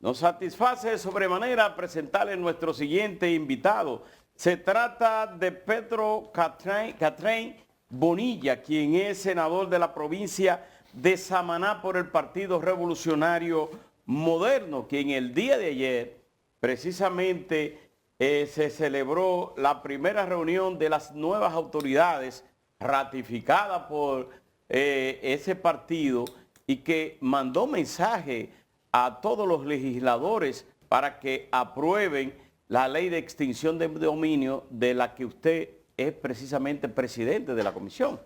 Nos satisface de sobremanera presentarle nuestro siguiente invitado. Se trata de Pedro Catrain Bonilla, quien es senador de la provincia de Samaná por el Partido Revolucionario Moderno, quien el día de ayer precisamente se celebró la primera reunión de las nuevas autoridades ratificada por ese partido y que mandó mensaje a todos los legisladores para que aprueben la ley de extinción de dominio de la que usted es precisamente presidente de la comisión.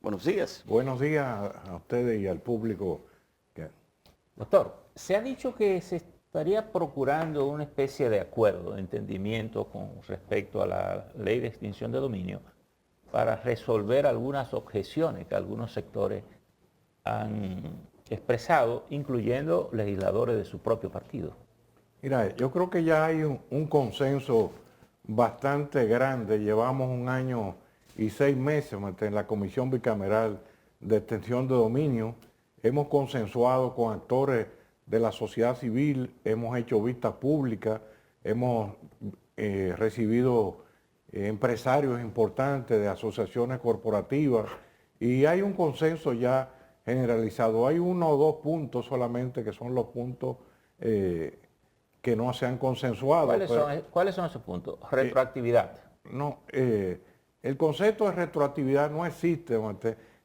Buenos días. Buenos días a ustedes y al público. Doctor, se ha dicho que se estaría procurando una especie de acuerdo, de entendimiento con respecto a la ley de extinción de dominio para resolver algunas objeciones que algunos sectores han expresado, incluyendo legisladores de su propio partido. Mira, yo creo que ya hay un consenso bastante grande. Llevamos 1 año y 6 meses en la Comisión Bicameral de Extinción de Dominio. Hemos consensuado con actores de la sociedad civil, hemos hecho vistas públicas, hemos recibido empresarios importantes de asociaciones corporativas y hay un consenso ya generalizado. Hay 1 o 2 puntos solamente que son los puntos que no se han consensuado. ¿Cuáles son esos puntos? Retroactividad. No, el concepto de retroactividad no existe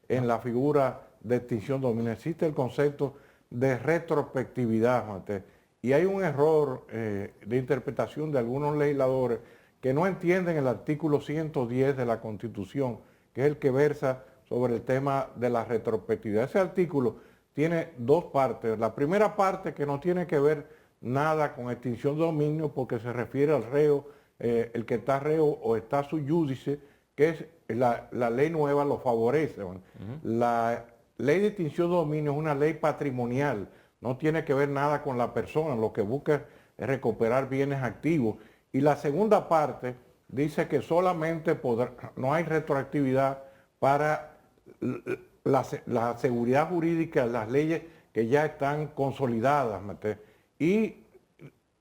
en la figura de extinción de dominio, existe el concepto de retrospectividad, y hay un error de interpretación de algunos legisladores que no entienden el artículo 110 de la Constitución, que es el que versa sobre el tema de la retrospectividad. Ese artículo tiene 2 partes. La primera parte, que no tiene que ver nada con extinción de dominio porque se refiere al reo, el que está reo o está sub judice, que es la ley nueva lo favorece. La ley de extinción de dominio es una ley patrimonial, no tiene que ver nada con la persona, lo que busca es recuperar bienes activos. Y la segunda parte dice que solamente no hay retroactividad para la seguridad jurídica, las leyes que ya están consolidadas. Y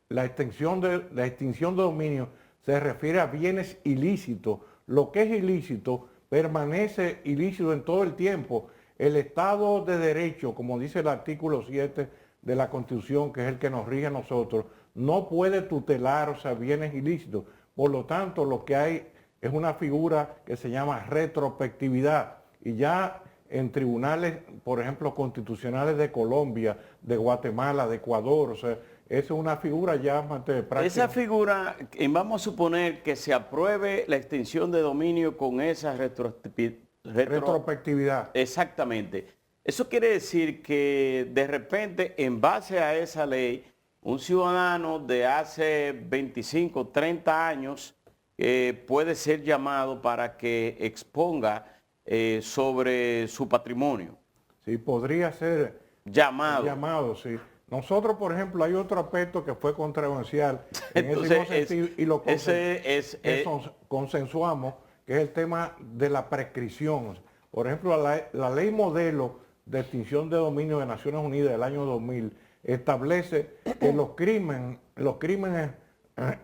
la extinción de dominio se refiere a bienes ilícitos. Lo que es ilícito permanece ilícito en todo el tiempo. El Estado de Derecho, como dice el artículo 7 de la Constitución, que es el que nos rige a nosotros, no puede tutelar, bienes ilícitos. Por lo tanto, lo que hay es una figura que se llama retrospectividad. Y ya en tribunales, por ejemplo, constitucionales de Colombia, de Guatemala, de Ecuador, esa es una figura ya práctica. Esa figura, vamos a suponer que se apruebe la extinción de dominio con esa retrospectividad. Exactamente. Eso quiere decir que de repente, en base a esa ley, un ciudadano de hace 25, 30 años puede ser llamado para que exponga sobre su patrimonio. Sí, podría ser llamado. Llamado, sí. Nosotros, por ejemplo, hay otro aspecto que fue controversial en Entonces, ese sentido y lo consensuamos, que es el tema de la prescripción. Por ejemplo, la ley modelo de extinción de dominio de Naciones Unidas del año 2000 establece que los crímenes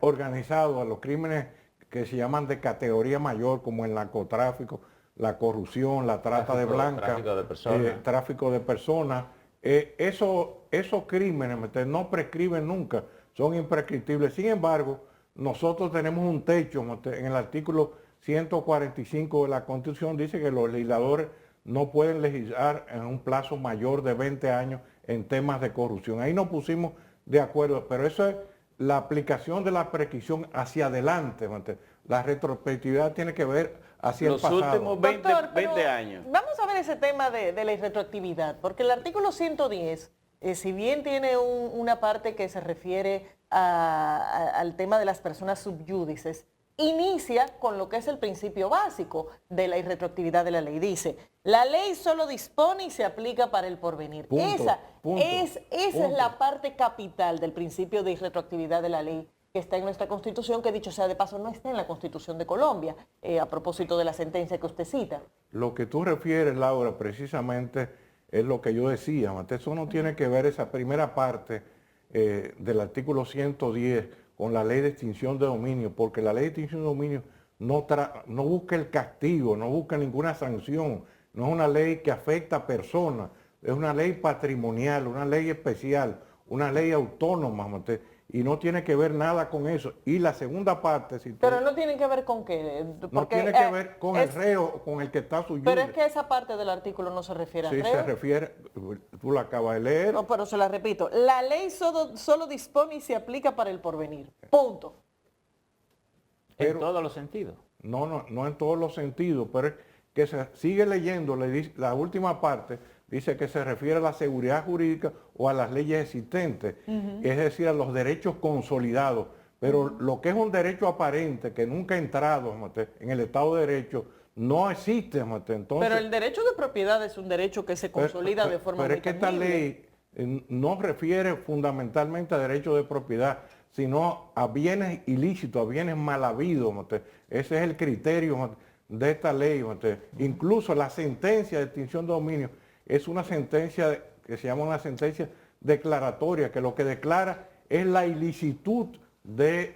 organizados, los crímenes que se llaman de categoría mayor, como el narcotráfico, la corrupción, la trata de blancas, tráfico de personas, esos crímenes no prescriben nunca, son imprescriptibles. Sin embargo, nosotros tenemos un techo en el artículo 145 de la Constitución, dice que los legisladores no pueden legislar en un plazo mayor de 20 años en temas de corrupción. Ahí nos pusimos de acuerdo, pero eso es la aplicación de la prescripción hacia adelante. La retrospectividad tiene que ver hacia el pasado. Los últimos 20 años. Vamos a ver ese tema de la retroactividad, porque el artículo 110, si bien tiene una parte que se refiere al tema de las personas subyúdices, inicia con lo que es el principio básico de la irretroactividad de la ley. Dice, la ley solo dispone y se aplica para el porvenir. Esa es la parte capital del principio de irretroactividad de la ley que está en nuestra Constitución, que dicho sea de paso no está en la Constitución de Colombia, a propósito de la sentencia que usted cita. Lo que tú refieres, Laura, precisamente es lo que yo decía. Eso no tiene que ver esa primera parte del artículo 110 con la ley de extinción de dominio, porque la ley de extinción de dominio no busca el castigo, no busca ninguna sanción, no es una ley que afecta a personas, es una ley patrimonial, una ley especial, una ley autónoma, y no tiene que ver nada con eso. Y la segunda parte, si pero no tiene que ver con qué. no tiene que ver con el reo, con el que está suyo. Pero es que esa parte del artículo no se refiere al Sí, reo. se refiere, tú la acabas de leer. No, pero se la repito. La ley solo dispone y se aplica para el porvenir. Punto. En todos los sentidos. No en todos los sentidos, pero es que se sigue leyendo, la última parte dice que se refiere a la seguridad jurídica o a las leyes existentes, es decir, a los derechos consolidados. Pero lo que es un derecho aparente, que nunca ha entrado en el Estado de Derecho, no existe. Entonces, pero el derecho de propiedad es un derecho que se consolida de forma pero muy es que esta tangible. ley no refiere fundamentalmente a derechos de propiedad, sino a bienes ilícitos, a bienes mal habidos. Ese es el criterio de esta ley. Incluso la sentencia de extinción de dominio es una sentencia que se llama una sentencia declaratoria, que lo que declara es la ilicitud de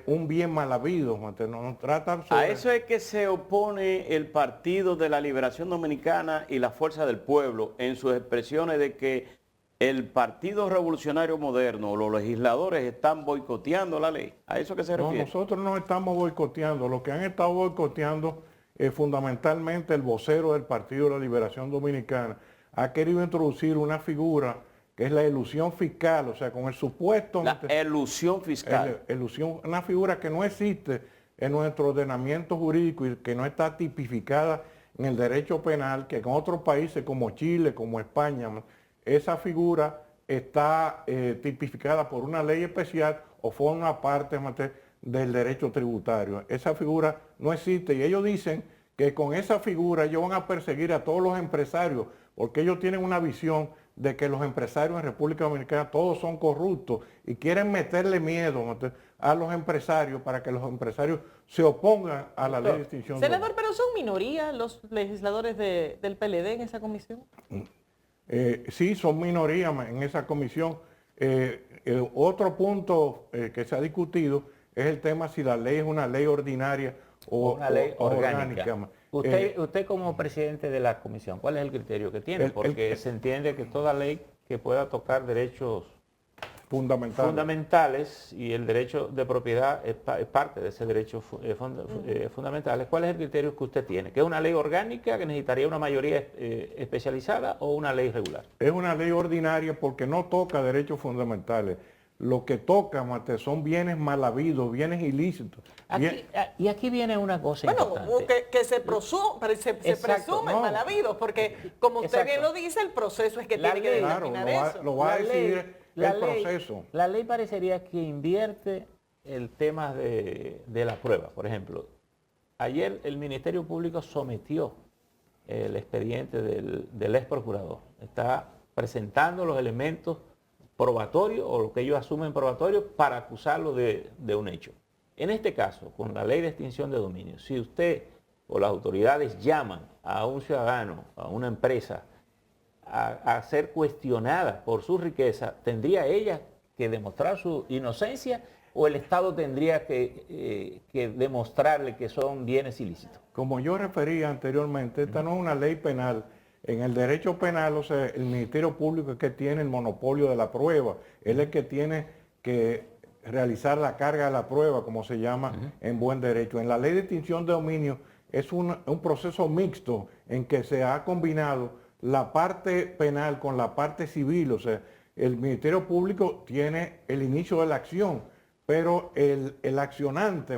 un bien mal habido. No trata sobre... A eso es que se opone el Partido de la Liberación Dominicana y la Fuerza del Pueblo en sus expresiones de que el Partido Revolucionario Moderno o los legisladores están boicoteando la ley. ¿A eso que se No, refiere? nosotros no estamos boicoteando. Lo que han estado boicoteando es fundamentalmente el vocero del Partido de la Liberación Dominicana. Ha querido introducir una figura que es la elusión fiscal, o sea, con el supuesto... La elusión fiscal. Una figura que no existe en nuestro ordenamiento jurídico y que no está tipificada en el derecho penal, que en otros países como Chile, como España, esa figura está tipificada por una ley especial o forma parte del derecho tributario. Esa figura no existe y ellos dicen que con esa figura ellos van a perseguir a todos los empresarios, porque ellos tienen una visión de que los empresarios en República Dominicana todos son corruptos y quieren meterle miedo a los empresarios para que los empresarios se opongan a la ley de extinción de Senador, pero son minoría los legisladores del PLD en esa comisión. Sí, son minoría en esa comisión. Otro punto que se ha discutido es el tema si la ley es una ley ordinaria o una ley orgánica. orgánica. Usted como presidente de la comisión, ¿cuál es el criterio que tiene? Porque se entiende que toda ley que pueda tocar derechos fundamentales y el derecho de propiedad es parte de ese derecho fundamentales. ¿Cuál es el criterio que usted tiene? ¿Que es una ley orgánica que necesitaría una mayoría especializada o una ley regular? Es una ley ordinaria porque no toca derechos fundamentales. Lo que toca, son bienes mal habidos, bienes ilícitos. Y aquí viene una cosa Bueno, importante. que se presumen mal habidos, porque como usted bien lo dice, el proceso es que tiene que determinar eso. Lo va a decidir el proceso. La ley parecería que invierte el tema de la prueba. Por ejemplo, ayer el Ministerio Público sometió el expediente del ex procurador. Está presentando los elementos probatorios o lo que ellos asumen probatorio para acusarlo de un hecho. En este caso, con la ley de extinción de dominio, si usted o las autoridades llaman a un ciudadano, a una empresa, a ser cuestionada por su riqueza, ¿tendría ella que demostrar su inocencia o el Estado tendría que demostrarle que son bienes ilícitos? Como yo refería anteriormente, esta no es una ley penal. En el derecho penal, o sea, el Ministerio Público es que tiene el monopolio de la prueba. Él es el que tiene que realizar la carga de la prueba, como se llama en buen derecho. En la ley de extinción de dominio es un proceso mixto en que se ha combinado la parte penal con la parte civil. O sea, el Ministerio Público tiene el inicio de la acción, pero el accionante,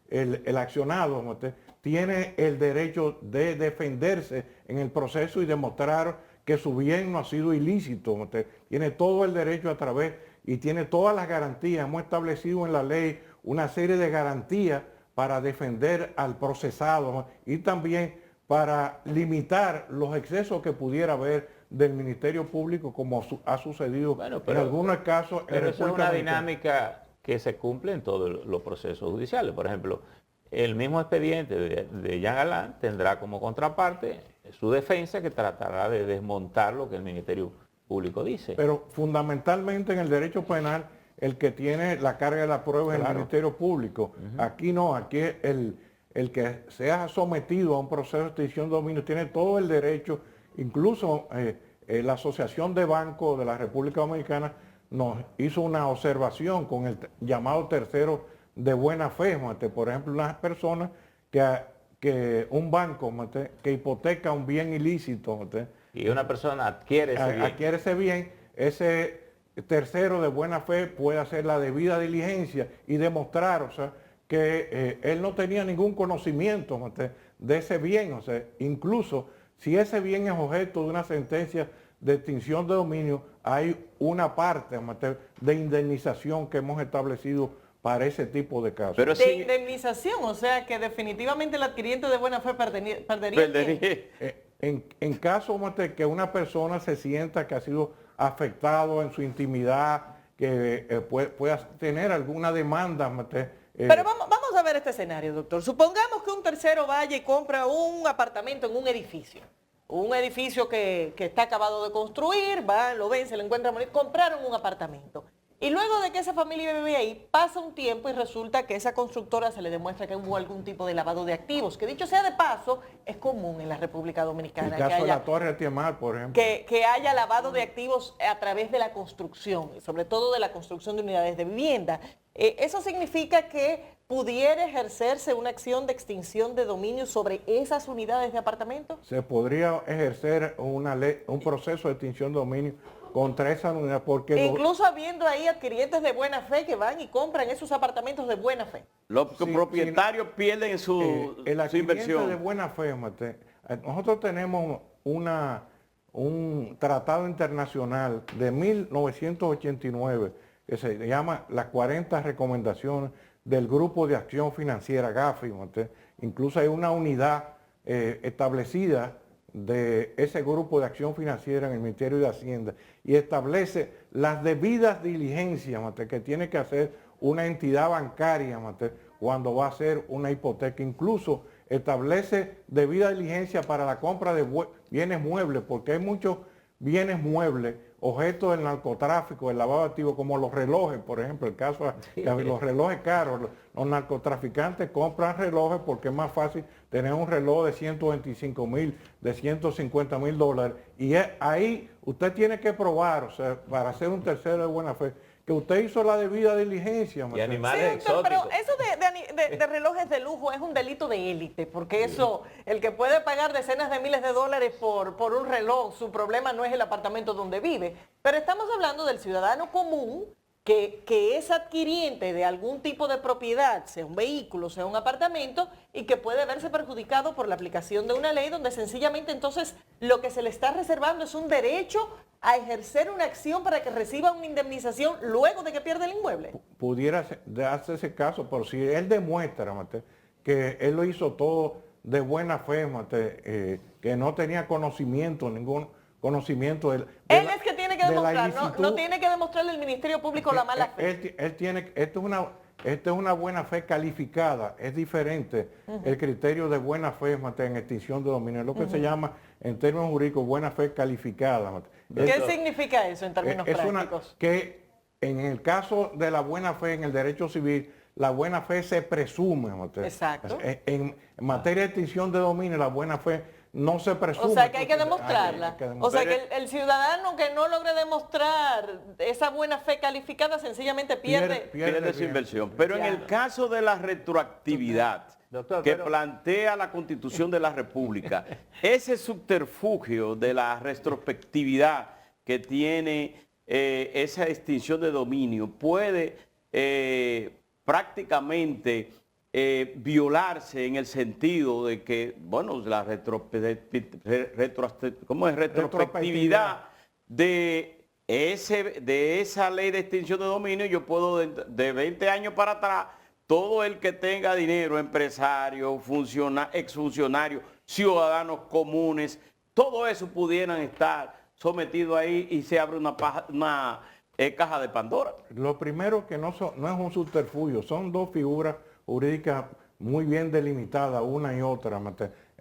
el accionado, tiene el derecho de defenderse en el proceso y demostrar que su bien no ha sido ilícito. Tiene todo el derecho a través y tiene todas las garantías. Hemos establecido en la ley una serie de garantías para defender al procesado y también para limitar los excesos que pudiera haber del Ministerio Público, como ha sucedido en algunos casos. Pero eso es una dinámica que se cumple en todos los procesos judiciales. Por ejemplo, el mismo expediente de Jean Alain tendrá como contraparte su defensa, que tratará de desmontar lo que el Ministerio público dice. Pero fundamentalmente en el derecho penal, el que tiene la carga de la prueba es el Ministerio Público. Aquí no, aquí el que sea sometido a un proceso de extinción de dominio tiene todo el derecho, incluso la Asociación de Bancos de la República Dominicana nos hizo una observación con el llamado tercero de buena fe, por ejemplo, unas personas que un banco que hipoteca un bien ilícito, y una persona adquiere ese bien. Adquiere ese bien, ese tercero de buena fe puede hacer la debida diligencia y demostrar, o sea, que él no tenía ningún conocimiento de ese bien, o sea, incluso si ese bien es objeto de una sentencia de extinción de dominio, hay una parte de indemnización que hemos establecido para ese tipo de casos. Pero De indemnización, o sea que definitivamente el adquiriente de buena fe perdería. En caso que una persona se sienta que ha sido afectado en su intimidad, que pueda tener alguna demanda. Pero vamos a ver este escenario, doctor. Supongamos que un tercero vaya y compra un apartamento en un edificio. Un edificio que está acabado de construir, va, lo ven, se lo encuentran bonito, compraron un apartamento. Y luego de que esa familia vive ahí, pasa un tiempo y resulta que esa constructora se le demuestra que hubo algún tipo de lavado de activos, que dicho sea de paso, es común en la República Dominicana. El caso de la Torre de Tiemar, por ejemplo. Que haya lavado de activos a través de la construcción, sobre todo de la construcción de unidades de vivienda. ¿Eso significa que pudiera ejercerse una acción de extinción de dominio sobre esas unidades de apartamentos? Se podría ejercer un proceso de extinción de dominio contra esa unidad, porque incluso habiendo ahí adquirientes de buena fe que van y compran esos apartamentos de buena fe. Los propietarios pierden su inversión. De buena fe, nosotros tenemos un tratado internacional de 1989 que se llama las 40 recomendaciones del Grupo de Acción Financiera, GAFI. Incluso hay una unidad establecida de ese grupo de acción financiera en el Ministerio de Hacienda y establece las debidas diligencias que tiene que hacer una entidad bancaria cuando va a hacer una hipoteca. Incluso establece debida diligencia para la compra de bienes muebles, porque hay muchos bienes muebles, objetos del narcotráfico, del lavado de activos, como los relojes, por ejemplo, el caso de los relojes caros. Los narcotraficantes compran relojes porque es más fácil tener un reloj de 125,000, de 150,000 dólares. Y ahí usted tiene que probar, o sea, para hacer un tercero de buena fe, que usted hizo la debida diligencia. Y animales exóticos. Pero eso de relojes de lujo es un delito de élite, porque eso, el que puede pagar decenas de miles de dólares por un reloj, su problema no es el apartamento donde vive. Pero estamos hablando del ciudadano común que es adquiriente de algún tipo de propiedad, sea un vehículo, sea un apartamento, y que puede verse perjudicado por la aplicación de una ley donde sencillamente entonces lo que se le está reservando es un derecho a ejercer una acción para que reciba una indemnización luego de que pierde el inmueble. Pudiera darse ese caso, pero si él demuestra que él lo hizo todo de buena fe, que no tenía ningún conocimiento él es que tiene que demostrar, no tiene que demostrarle al Ministerio Público la mala fe. Él tiene, esto es una buena fe calificada, es diferente el criterio de buena fe en extinción de dominio, es lo que se llama en términos jurídicos buena fe calificada. ¿Qué significa eso en términos prácticos? Que en el caso de la buena fe en el derecho civil, la buena fe se presume. Exacto. En materia de extinción de dominio, la buena fe no se presume. O sea que hay que demostrarla. O sea que el ciudadano que no logre demostrar esa buena fe calificada sencillamente pierde su inversión. Pero en el caso de la retroactividad que plantea la Constitución de la República, ese subterfugio de la retrospectividad que tiene esa extinción de dominio puede prácticamente violarse en el sentido de que, bueno, la retrospectividad de esa ley de extinción de dominio, yo puedo de 20 años para atrás, todo el que tenga dinero, empresario, exfuncionario, ciudadanos comunes, todo eso pudieran estar sometidos ahí y se abre una caja de Pandora. Lo primero que no es un subterfugio, son dos figuras jurídicas muy bien delimitadas, una y otra,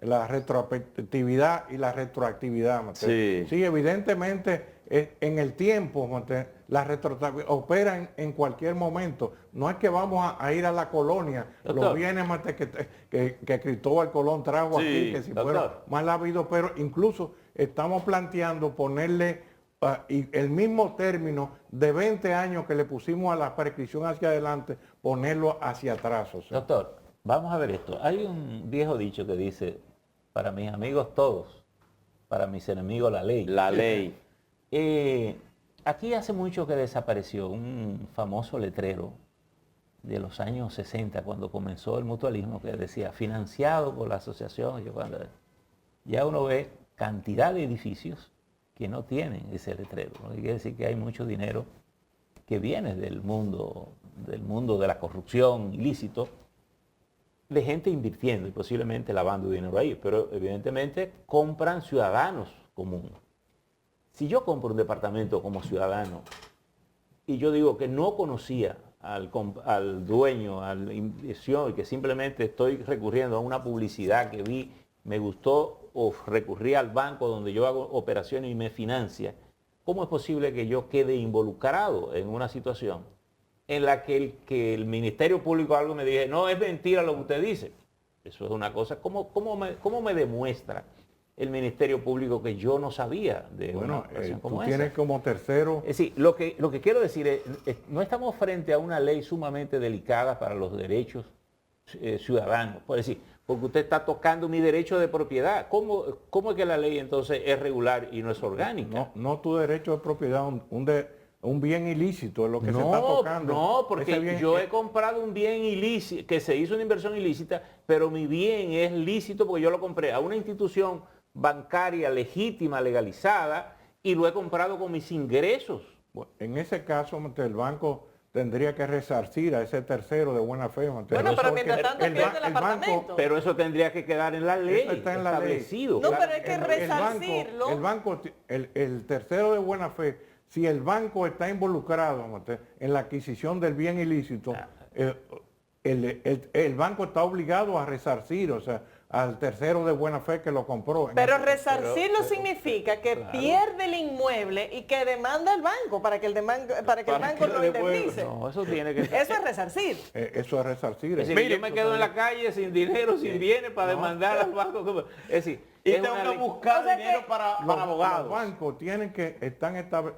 la retrospectividad y la retroactividad. Sí, evidentemente en el tiempo, la retroactividad opera en cualquier momento. No es que vamos a ir a la colonia, Doctor. los bienes que Cristóbal Colón trajo Sí, aquí, que si doctor. fueron mal habidos, pero incluso estamos planteando ponerle y el mismo término de 20 años que le pusimos a la prescripción hacia adelante, ponerlo hacia atrás. O sea. Doctor, vamos a ver esto. Hay un viejo dicho que dice, para mis amigos todos, para mis enemigos la ley. La ley. Aquí hace mucho que desapareció un famoso letrero de los años 60, cuando comenzó el mutualismo, que decía, financiado por la asociación. Ya uno ve cantidad de edificios que no tienen ese letrero, ¿no? Quiere decir que hay mucho dinero que viene del mundo de la corrupción ilícito, de gente invirtiendo y posiblemente lavando dinero ahí, pero evidentemente compran ciudadanos comunes. Si yo compro un departamento como ciudadano y yo digo que no conocía al dueño, a la inversión, y que simplemente estoy recurriendo a una publicidad que vi, me gustó, o recurrí al banco donde yo hago operaciones y me financia, ¿cómo es posible que yo quede involucrado en una situación en la que el Ministerio Público algo me dice, no, es mentira lo que usted dice? Eso es una cosa. ¿Cómo me demuestra el Ministerio Público que yo no sabía de una operación como tú esa? tienes como tercero... Es decir, lo que quiero decir es, no estamos frente a una ley sumamente delicada para los derechos ciudadanos. Por decir, porque usted está tocando mi derecho de propiedad. ¿Cómo es que la ley entonces es regular y no es orgánica? No tu derecho de propiedad, un bien ilícito es lo que se está tocando. No, porque Ese bien yo he comprado un bien ilícito, que se hizo una inversión ilícita, pero mi bien es lícito porque yo lo compré a una institución bancaria legítima, legalizada, y lo he comprado con mis ingresos. Bueno, en ese caso, el banco tendría que resarcir a ese tercero de buena fe. Bueno, pero mientras tanto pierde el apartamento. Pero eso tendría que quedar en la ley, Eso está en la ley. establecido. No, claro. pero hay que resarcirlo. El tercero de buena fe, si el banco está involucrado en la adquisición del bien ilícito, el banco está obligado a resarcir, o sea, al tercero de buena fe que lo compró. Pero resarcirlo significa que pierde el inmueble y que demanda al banco para que el banco lo indemnice. No, eso tiene que Eso es resarcir. Eso es resarcir. Es decir, yo me quedo en la calle sin dinero, sin bienes para demandar al banco. Es decir, Y es tengo una que ley- buscar O sea dinero que para Los abogados. bancos tienen que estar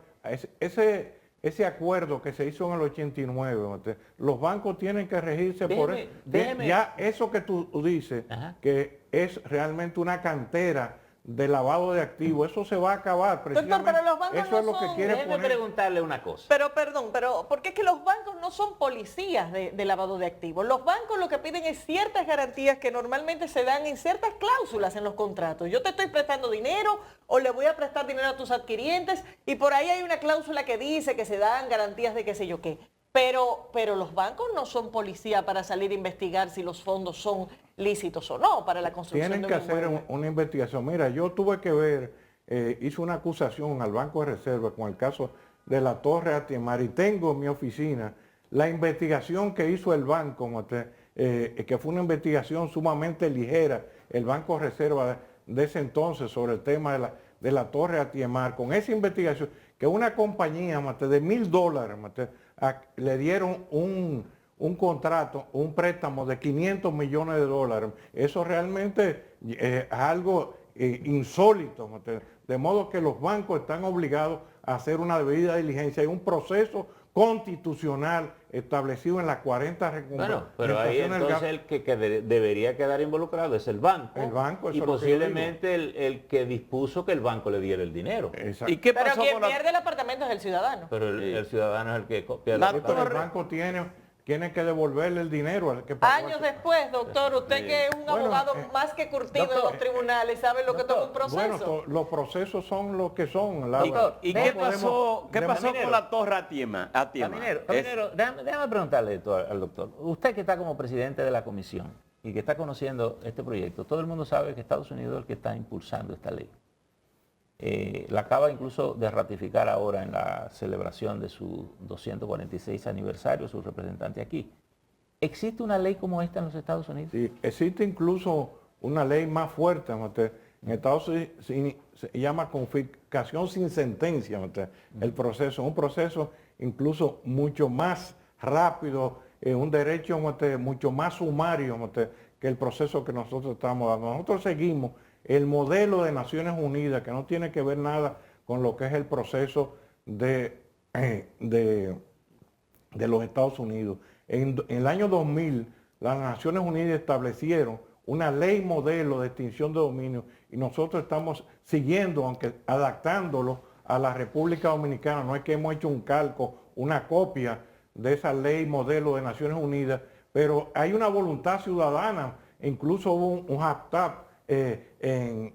ese acuerdo que se hizo en el 89, los bancos tienen que regirse por Déjeme- eso. déjeme- Ya eso que tú dices, Ajá. que es realmente una cantera de lavado de activos, eso se va a acabar. Doctor, Precisamente, pero los bancos eso no es lo que son- quiere Déjeme poner. preguntarle una cosa. Pero perdón, porque es que los bancos no son policías de lavado de activos. Los bancos lo que piden es ciertas garantías que normalmente se dan en ciertas cláusulas en los contratos. Yo te estoy prestando dinero o le voy a prestar dinero a tus adquirientes y por ahí hay una cláusula que dice que se dan garantías de qué sé yo qué. Pero los bancos no son policía para salir a investigar si los fondos son lícitos o no para la construcción Tienen de que un hacer inmueble. una investigación. Mira, yo tuve que ver, hice una acusación al Banco de Reserva con el caso de la Torre Atiemar y tengo en mi oficina la investigación que hizo el banco, que fue una investigación sumamente ligera, el Banco de Reserva de ese entonces sobre el tema de la Torre Atiemar, con esa investigación, que una compañía de $1,000 le dieron un contrato, un préstamo de $500 millones. Eso realmente es algo insólito. De modo que los bancos están obligados a hacer una debida diligencia. Hay un proceso constitucional establecido en las 40 Bueno, pero ahí recomendaciones del entonces el que debería quedar involucrado es el banco. El banco, eso y es lo que yo posiblemente el que dispuso que el banco le diera el dinero. Exacto. ¿Y qué Pero pasó quien con la... pierde el apartamento es el ciudadano. Pero el ciudadano es el que pierde. La el Pero el torre- banco tiene que devolverle el dinero al que pagó. Años después, doctor, usted que es un Bueno, abogado más que curtido en doctor, los tribunales, sabe lo que toma un proceso. Bueno, los procesos son lo que son. Doctor, ¿Y no qué podemos- pasó, qué pasó Caminero. con la Torre Atiemar? Caminero, déjame preguntarle esto al doctor. Usted que está como presidente de la comisión y que está conociendo este proyecto, todo el mundo sabe que Estados Unidos es el que está impulsando esta ley. La acaba incluso de ratificar ahora en la celebración de su 246 aniversario, su representante aquí. ¿Existe una ley como esta en los Estados Unidos? Sí, existe incluso una ley más fuerte. En Estados Unidos se llama calificación sin sentencia, el proceso, un proceso incluso mucho más rápido, un derecho mucho más sumario que el proceso que nosotros estamos dando. Nosotros seguimos el modelo de Naciones Unidas, que no tiene que ver nada con lo que es el proceso de los Estados Unidos. En el año 2000, las Naciones Unidas establecieron una ley modelo de extinción de dominio y nosotros estamos siguiendo, aunque adaptándolo a la República Dominicana. No es que hemos hecho un calco, una copia de esa ley modelo de Naciones Unidas, pero hay una voluntad ciudadana, incluso hubo un hashtag en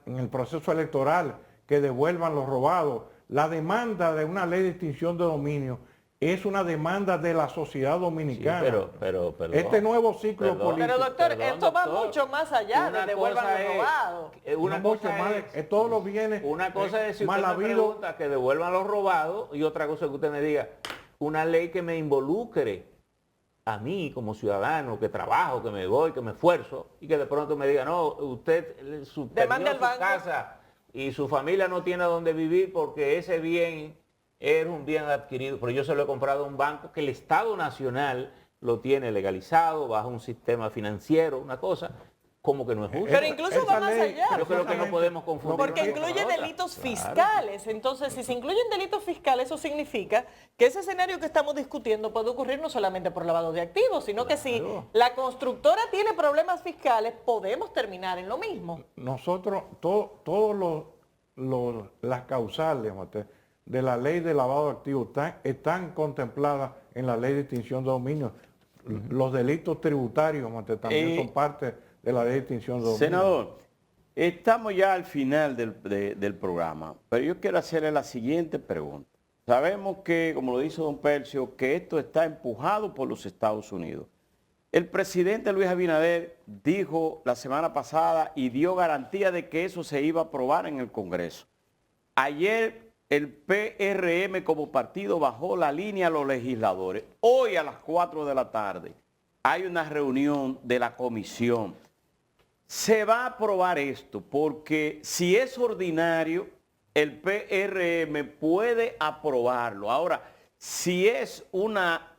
el proceso electoral que devuelvan los robados. La demanda de una ley de extinción de dominio es una demanda de la sociedad dominicana. Sí, pero este nuevo ciclo político. Pero doctor, esto va mucho más allá de devuelvan los robados. Una cosa es todos los bienes una cosa es si usted mal me habido. pregunta que devuelvan los robados y otra cosa es que usted me diga una ley que me involucre a mí como ciudadano, que trabajo, que me voy, que me esfuerzo y que de pronto me diga, no, usted demande al su banco casa y su familia no tiene dónde vivir porque ese bien era un bien adquirido, pero yo se lo he comprado a un banco que el Estado Nacional lo tiene legalizado bajo un sistema financiero, una cosa como que no es justo. Pero incluso va más allá. Yo creo que no podemos confundir. Porque incluye delitos fiscales. Entonces, si se incluyen delitos fiscales, eso significa que ese escenario que estamos discutiendo puede ocurrir no solamente por lavado de activos, sino que si la constructora tiene problemas fiscales, podemos terminar en lo mismo. Nosotros, todos las causales de la ley de lavado de activos están contempladas en la ley de extinción de dominio. Los delitos tributarios también son parte de la ley de extinción de dominio. Senador, estamos ya al final del programa, pero yo quiero hacerle la siguiente pregunta. Sabemos que, como lo dice don Percio, que esto está empujado por los Estados Unidos. El presidente Luis Abinader dijo la semana pasada y dio garantía de que eso se iba a aprobar en el Congreso. Ayer el PRM como partido bajó la línea a los legisladores. Hoy a las 4 de la tarde hay una reunión de la comisión. Se va a aprobar esto porque si es ordinario, el PRM puede aprobarlo. Ahora, si es una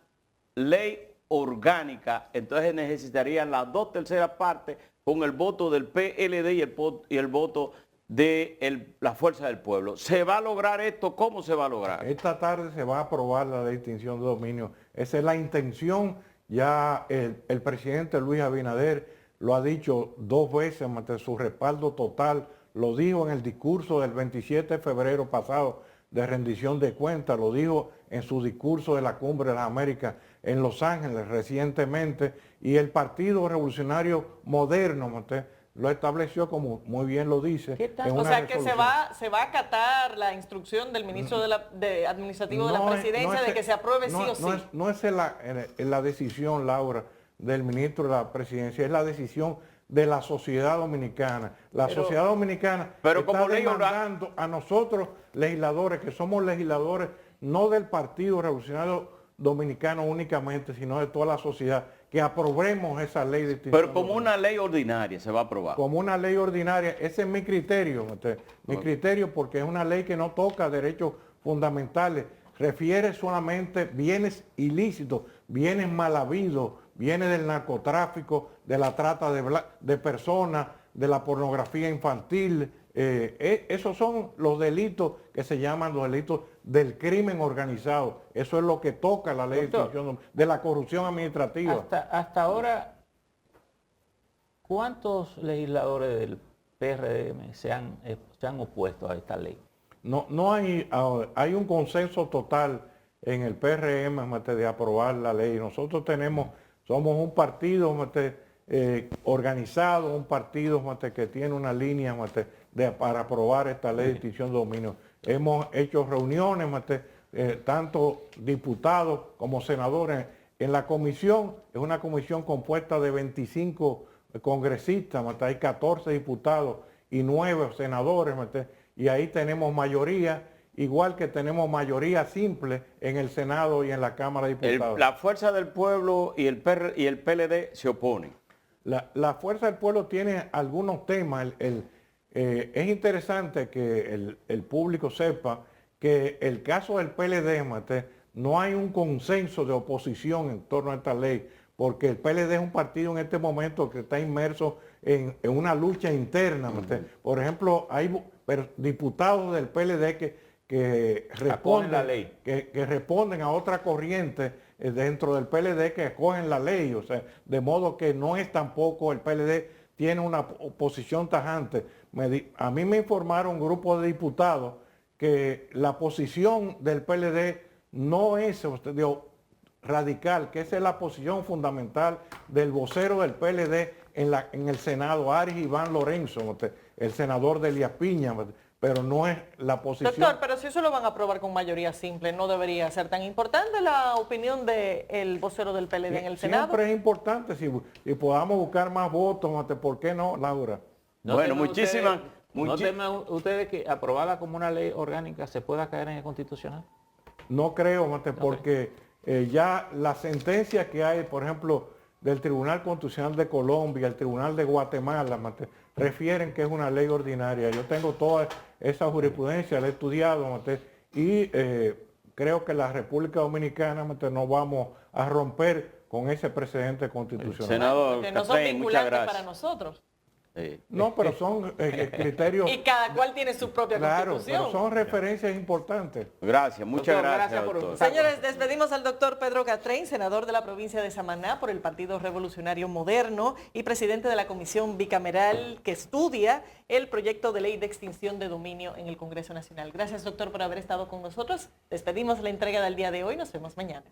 ley orgánica, entonces necesitarían las 2/3 partes con el voto del PLD y el voto de la Fuerza del Pueblo. ¿Se va a lograr esto? ¿Cómo se va a lograr? Esta tarde se va a aprobar la ley de extinción de dominio. Esa es la intención. Ya el presidente Luis Abinader lo ha dicho 2 veces, ante su respaldo total. Lo dijo en el discurso del 27 de febrero pasado de rendición de cuentas, lo dijo en su discurso de la Cumbre de las Américas en Los Ángeles recientemente, y el Partido Revolucionario Moderno lo estableció, como muy bien lo dice. O sea que se va a acatar la instrucción del ministro administrativo de la presidencia de que se apruebe sí o sí. No es la decisión, Laura, del ministro de la presidencia, es la decisión de la sociedad dominicana. La sociedad dominicana está demandando a nosotros, legisladores, que somos legisladores no del Partido Revolucionario Dominicano únicamente, sino de toda la sociedad, que aprobemos esa ley de extinción. Pero como una ley ordinaria se va a aprobar. Como una ley ordinaria, ese es mi criterio, mi criterio, porque es una ley que no toca derechos fundamentales, refiere solamente bienes ilícitos, bienes mal habidos, bienes del narcotráfico, de la trata de personas, de la pornografía infantil. Esos son los delitos que se llaman los delitos del crimen organizado. Eso es lo que toca la ley de extinción de la corrupción administrativa. Hasta ahora, ¿cuántos legisladores del PRM se han opuesto a esta ley? No hay un consenso total en el PRM de aprobar la ley. Nosotros somos un partido organizado, un partido que tiene una línea para aprobar esta ley de extinción de dominio. Hemos hecho reuniones, tanto diputados como senadores. En la comisión, es una comisión compuesta de 25 congresistas, hay 14 diputados y 9 senadores, y ahí tenemos mayoría, igual que tenemos mayoría simple en el Senado y en la Cámara de Diputados. La Fuerza del Pueblo y el PLD se oponen. La Fuerza del Pueblo tiene algunos temas. es interesante que el público sepa que el caso del PLD, Mate, no hay un consenso de oposición en torno a esta ley, porque el PLD es un partido en este momento que está inmerso en una lucha interna. Mate. Por ejemplo, hay diputados del PLD que responden, la ley. que responden a otra corriente dentro del PLD que acogen la ley, o sea, de modo que no es tampoco el PLD tiene una posición tajante. A mí me informaron un grupo de diputados que la posición del PLD no es radical, que esa es la posición fundamental del vocero del PLD en el Senado, Aris Iván Lorenzo, el senador de Elías Piña, pero no es la posición. Doctor, pero si eso lo van a aprobar con mayoría simple, ¿no debería ser tan importante la opinión del vocero del PLD en el Senado? Siempre es importante, si podamos buscar más votos, ¿por qué no, Laura? Bueno, muchísimas... ¿No temen ustedes que aprobada como una ley orgánica se pueda caer en el constitucional? No creo, Mate, porque ya la sentencia que hay, por ejemplo, del Tribunal Constitucional de Colombia, el Tribunal de Guatemala, Mate, refieren que es una ley ordinaria. Yo tengo toda esa jurisprudencia, la he estudiado, Mate, y creo que la República Dominicana, Mate, no vamos a romper con ese precedente constitucional. Senador Que no son Catrén, muchas vinculantes gracias. para nosotros. No, pero son criterios... Y cada cual tiene su propia Claro, constitución. pero son referencias importantes. Gracias, muchas Doctor, gracias, gracias por doctor. estar Señores, despedimos al doctor Pedro Catrén, senador de la provincia de Samaná por el Partido Revolucionario Moderno y presidente de la comisión bicameral que estudia el proyecto de ley de extinción de dominio en el Congreso Nacional. Gracias, doctor, por haber estado con nosotros. Despedimos la entrega del día de hoy. Nos vemos mañana.